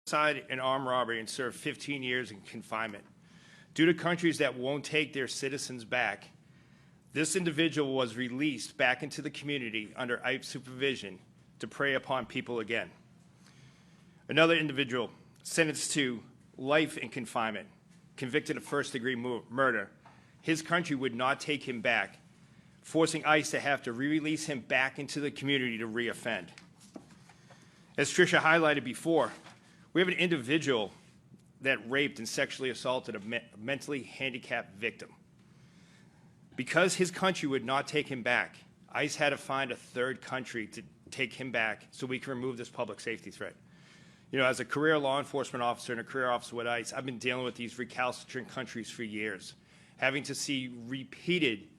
homicide and armed robbery and served 15 years in confinement. Due to countries that won't take their citizens back, this individual was released back into the community under ICE supervision to prey upon people again. Another individual sentenced to life in confinement, convicted of first-degree murder. His country would not take him back, forcing ICE to have to re-release him back into the community to re-offend. As Tricia highlighted before, we have an individual that raped and sexually assaulted a mentally handicapped victim. Because his country would not take him back, ICE had to find a third country to take him back so we can remove this public safety threat. You know, as a career law enforcement officer and a career officer with ICE, I've been dealing with these recalcitrant countries for years, having to see repeated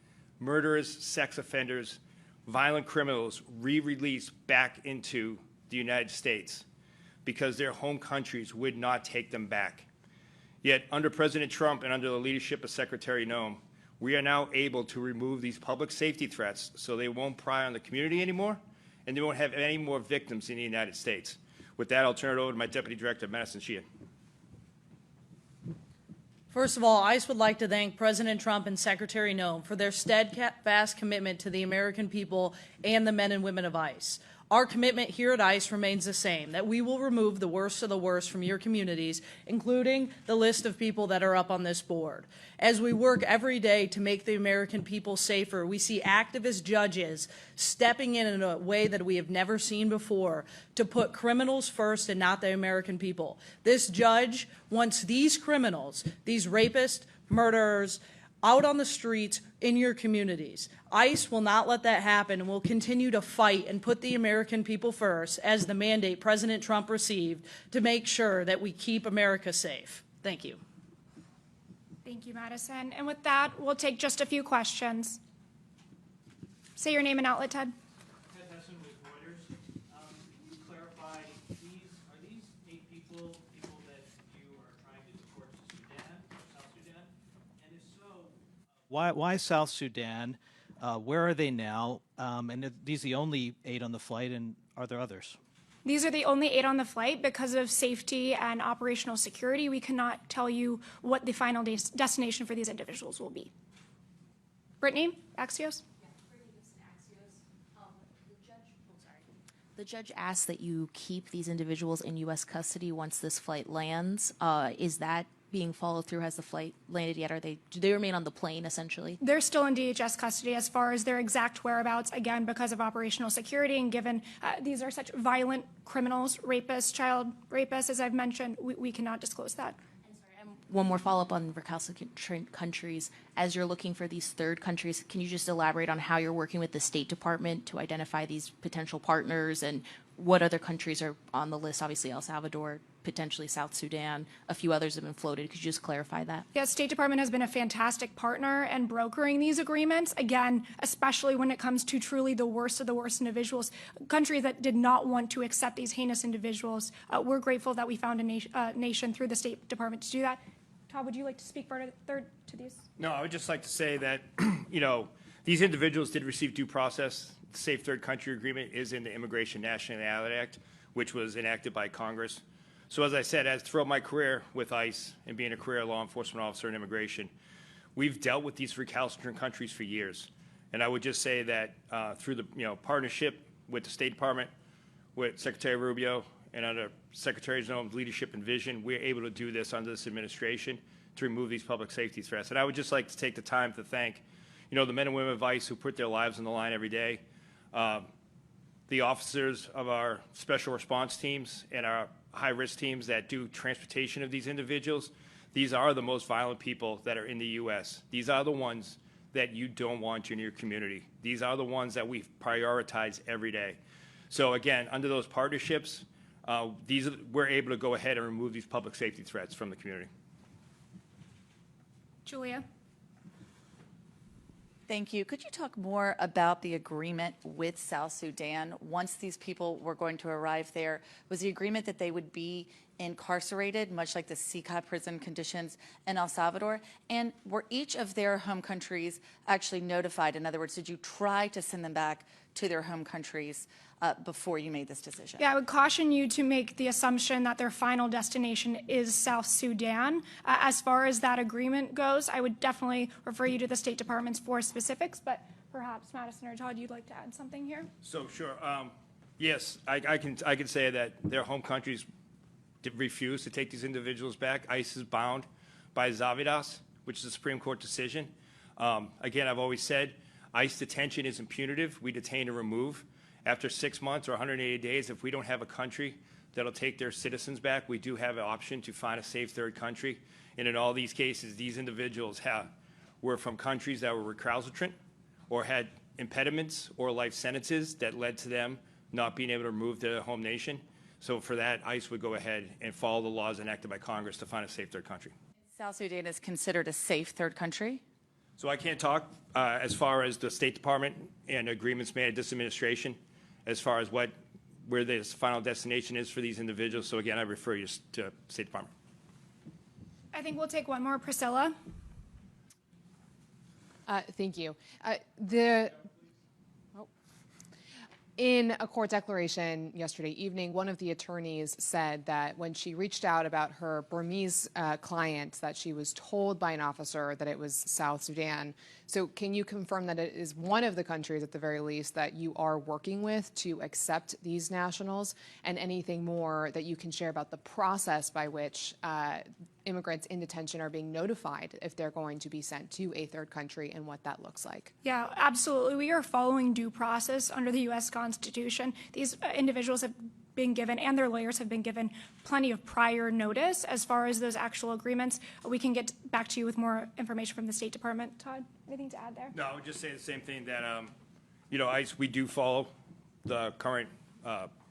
murderers, sex offenders, violent criminals re-released back into the United States because their home countries would not take them back. Yet under President Trump and under the leadership of Secretary Noem, we are now able to remove these public safety threats so they won't pry on the community anymore and they won't have any more victims in the United States. With that, I'll turn it over to my Deputy Director, Madison Sheehan. First of all, ICE would like to thank President Trump and Secretary Noem for their steadfast commitment to the American people and the men and women of ICE. Our commitment here at ICE remains the same, that we will remove the worst of the worst from your communities, including the list of people that are up on this board. As we work every day to make the American people safer, we see activist judges stepping in a way that we have never seen before to put criminals first and not the American people. This judge wants these criminals, these rapists, murderers, out on the streets in your communities. ICE will not let that happen and will continue to fight and put the American people first as the mandate President Trump received to make sure that we keep America safe. Thank you. Thank you, Madison. And with that, we'll take just a few questions. Say your name and outlet, Ted. Ted Hesson with Reuters. Can you clarify, are these 8 people that you are trying to deport to Sudan or South Sudan? And if so, why South Sudan? Where are they now? And are these the only 8 on the flight, and are there others? These are the only 8 on the flight. Because of safety and operational security, we cannot tell you what the final destination for these individuals will be. Brittany, Axios? The judge asked that you keep these individuals in U.S. custody once this flight lands. Is that being followed through? Has the flight landed yet? Do they remain on the plane, essentially? They're still in DHS custody as far as their exact whereabouts, again, because of operational security and given these are such violent criminals, rapists, child rapists, as I've mentioned, we cannot disclose that. One more follow-up on recalcitrant countries. As you're looking for these third countries, can you just elaborate on how you're working with the State Department to identify these potential partners and what other countries are on the list? Obviously, El Salvador, potentially South Sudan, a few others have been floated. Could you just clarify that? Yes, State Department has been a fantastic partner in brokering these agreements, again, especially when it comes to truly the worst of the worst individuals, countries that did not want to accept these heinous individuals. We're grateful that we found a nation through the State Department to do that. Todd, would you like to speak further to these? No, I would just like to say that, you know, these individuals did receive due process. The Safe Third Country Agreement is in the Immigration Nationality Act, which was enacted by Congress. So as I said, as throughout my career with ICE and being a career law enforcement officer in immigration, we've dealt with these recalcitrant countries for years. And I would just say that through the partnership with the State Department, with Secretary Rubio, and under Secretary Noem's leadership and vision, we're able to do this under this administration to remove these public safety threats. And I would just like to take the time to thank, the men and women of ICE who put their lives on the line every day, the officers of our special response teams and our high-risk teams that do transportation of these individuals. These are the most violent people that are in the U.S. These are the ones that you don't want in your community. These are the ones that we prioritize every day. So again, under those partnerships, we're able to go ahead and remove these public safety threats from the community. Julia? Thank you. Could you talk more about the agreement with South Sudan? Once these people were going to arrive there, was the agreement that they would be incarcerated, much like the CICA prison conditions in El Salvador? And were each of their home countries actually notified? In other words, did you try to send them back to their home countries before you made this decision? Yeah, I would caution you to make the assumption that their final destination is South Sudan. As far as that agreement goes, I would definitely refer you to the State Department's for specifics, but perhaps Madison or Todd, you'd like to add something here? So, sure. Yes, I can say that their home countries refuse to take these individuals back. ICE is bound by Zavidas, which is a Supreme Court decision. Again, I've always said ICE detention isn't punitive. We detain and remove. After 6 months or 180 days, if we don't have a country that'll take their citizens back, we do have an option to find a safe third country. And in all these cases, these individuals were from countries that were recalcitrant or had impediments or life sentences that led to them not being able to move to their home nation. So for that, ICE would go ahead and follow the laws enacted by Congress to find a safe third country. South Sudan is considered a safe third country? So I can't talk as far as the State Department and agreements made at this administration as far as where the final destination is for these individuals. So again, I refer you to State Department. I think we'll take one more. Priscilla? Thank you. In a court declaration yesterday evening, one of the attorneys said that when she reached out about her Burmese client, that she was told by an officer that it was South Sudan. So can you confirm that it is one of the countries, at the very least, that you are working with to accept these nationals, and anything more that you can share about the process by which immigrants in detention are being notified if they're going to be sent to a third country and what that looks like? Yeah, absolutely. We are following due process under the U.S. Constitution. These individuals have been given, and their lawyers have been given, plenty of prior notice as far as those actual agreements. We can get back to you with more information from the State Department. Todd, anything to add there? No, I would just say the same thing that, ICE, we do follow the current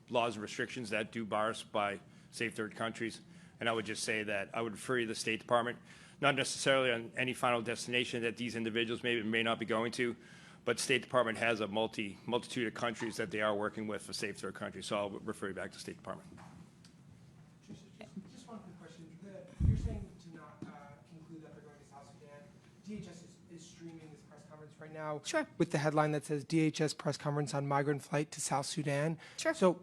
laws and restrictions that do bar us by safe third countries. And I would just say that I would refer you to the State Department, not necessarily on any final destination that these individuals may not be going to, but State Department has a multitude of countries that they are working with for safe third countries. So I'll refer you back to State Department. Just one quick question. You're saying to not conclude that they're going to South Sudan. DHS is streaming this press conference right now. Sure. With the headline that says DHS press conference on migrant flight to South Sudan. Sure. So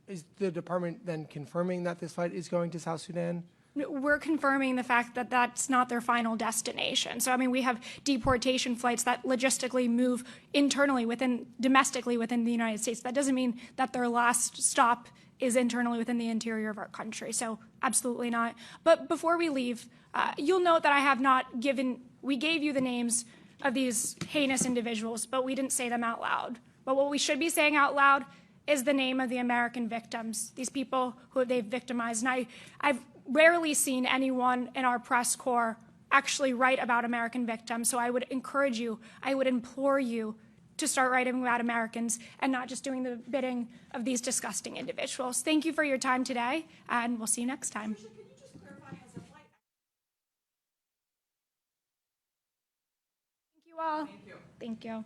is the department then confirming that this flight is going to South Sudan? We're confirming the fact that that's not their final destination. So, I mean, we have deportation flights that logistically move domestically within the United States. That doesn't mean that their last stop is internally within the interior of our country. So, absolutely not. But before we leave, you'll note that I have not we gave you the names of these heinous individuals, but we didn't say them out loud. But what we should be saying out loud is the name of the American victims, these people who they've victimized. And I've rarely seen anyone in our press corps actually write about American victims. So I would encourage you, I would implore you to start writing about Americans and not just doing the bidding of these disgusting individuals. Thank you for your time today, and we'll see you next time. Can you just clarify, has a flight... Thank you all. Thank you.